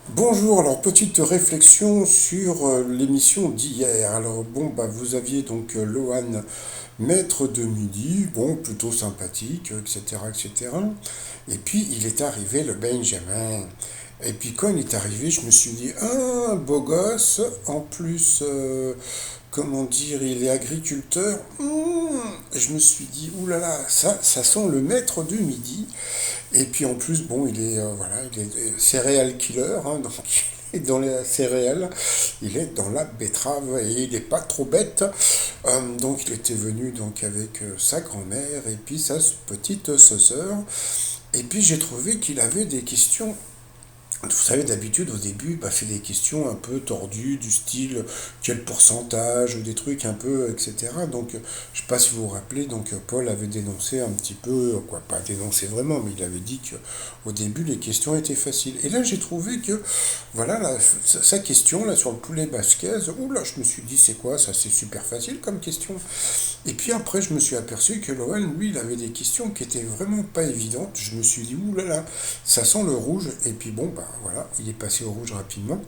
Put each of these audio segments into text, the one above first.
Bonjour, alors petite réflexion sur l'émission d'hier. Alors bon, bah vous aviez donc Lohan, maître de midi, bon, plutôt sympathique, etc., etc. Et cetera. Et puis il est arrivé le Benjamin. Et puis quand il est arrivé, je me suis dit, ah, beau gosse, en plus, comment dire, il est agriculteur. Je me suis dit, oulala, ça sent le maître du midi. Et puis en plus, bon, voilà, il est céréal killer, hein, donc il est dans les céréales, il est dans la betterave et il n'est pas trop bête. Donc il était venu donc avec sa grand-mère et puis sa petite sœur. Et puis j'ai trouvé qu'il avait des questions. Vous savez, d'habitude, au début, bah, c'est des questions un peu tordues, du style quel pourcentage, ou des trucs un peu, etc. Donc, je sais pas si vous vous rappelez, donc Paul avait dénoncé un petit peu, quoi, pas dénoncé vraiment, mais il avait dit que au début, les questions étaient faciles. Et là, j'ai trouvé que, voilà, sa question, là, sur le poulet basquez, oula, je me suis dit, c'est quoi ça? C'est super facile comme question. Et puis après, je me suis aperçu que Lohan, lui, il avait des questions qui étaient vraiment pas évidentes. Je me suis dit, ouh là là, ça sent le rouge. Et puis bon, bah voilà, il est passé au rouge rapidement.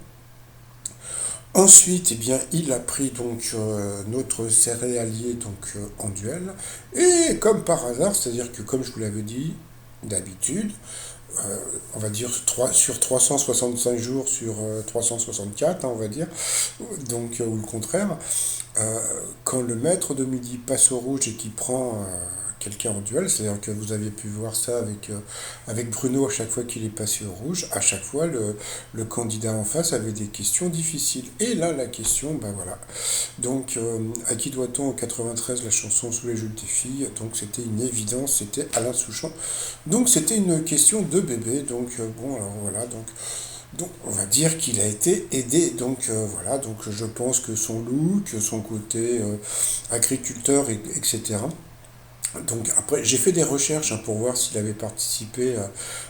Ensuite, eh bien, il a pris donc notre céréalier donc en duel. Et comme par hasard, c'est-à-dire que comme je vous l'avais dit d'habitude, on va dire 3 sur 365 jours sur 364, hein, on va dire, donc ou le contraire, euh, quand le maître de midi passe au rouge et qu'il prend quelqu'un en duel, c'est-à-dire que vous aviez pu voir ça avec Bruno à chaque fois qu'il est passé au rouge, à chaque fois le candidat en face avait des questions difficiles. Et là, la question, ben voilà. Donc, à qui doit-on en 93 la chanson Sous les jeux des filles? Donc, c'était une évidence, c'était Alain Souchon. Donc, c'était une question de bébé. Donc, bon, alors voilà. Donc on va dire qu'il a été aidé. Donc voilà, donc je pense que son look, son côté agriculteur, etc. Donc après, j'ai fait des recherches pour voir s'il avait participé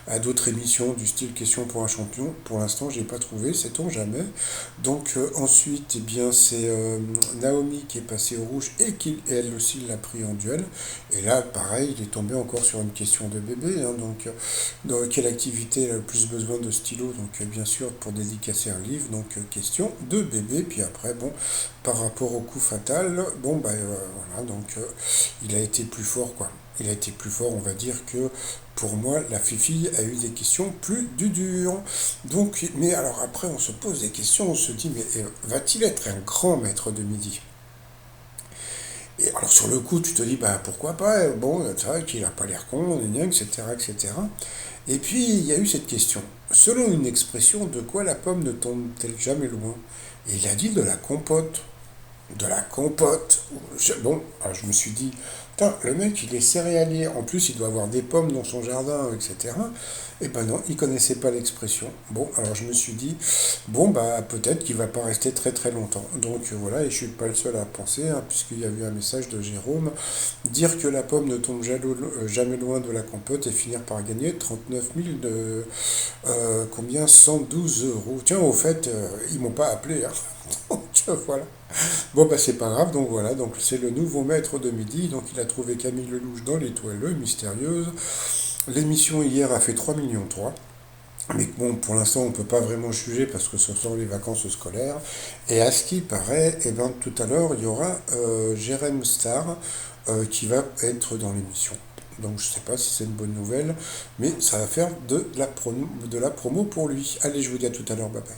à d'autres émissions du style Question pour un champion. Pour l'instant, je n'ai pas trouvé, sait-on jamais. Donc ensuite, eh bien, c'est Naomi qui est passée au rouge et qui, elle aussi, l'a pris en duel. Et là, pareil, il est tombé encore sur une question de bébé. Hein. Donc, dans quelle activité a le plus besoin de stylo? Donc, bien sûr, pour dédicacer un livre. Donc, question de bébé. Puis après, bon, par rapport au coup fatal, bon, bah voilà, donc il a été plus fort, quoi. Il a été plus fort, on va dire que pour moi, la Fifi a eu des questions plus du dur. Donc, mais alors après, on se pose des questions, on se dit, mais va-t-il être un grand maître de midi? Et alors sur le coup, tu te dis, bah pourquoi pas, bon, c'est vrai qu'il a pas l'air con, etc., etc. Et cetera. Et puis, il y a eu cette question. Selon une expression, de quoi la pomme ne tombe-t-elle jamais loin? Et il a dit de la compote. De la compote. Bon, alors je me suis dit, putain, le mec il est céréalier, en plus il doit avoir des pommes dans son jardin, etc. Et ben non, il connaissait pas l'expression. Bon, alors je me suis dit, bon bah peut-être qu'il va pas rester très très longtemps. Donc voilà, et je suis pas le seul à penser, hein, puisqu'il y a eu un message de Jérôme, dire que la pomme ne tombe jamais loin de la compote et finir par gagner 39 000 de combien 112 euros. Tiens, au fait, ils m'ont pas appelé. Hein. Donc voilà. Bon, bah c'est pas grave, donc voilà, donc c'est le nouveau maître de midi, donc il a trouvé Camille Lelouch dans l'étoile mystérieuse. L'émission hier a fait 3,3 millions. Mais bon, pour l'instant, on ne peut pas vraiment juger parce que ce sont les vacances scolaires. Et à ce qui paraît, eh ben, tout à l'heure, il y aura Jérém Star qui va être dans l'émission. Donc je ne sais pas si c'est une bonne nouvelle, mais ça va faire de la promo pour lui. Allez, je vous dis à tout à l'heure, bye bye.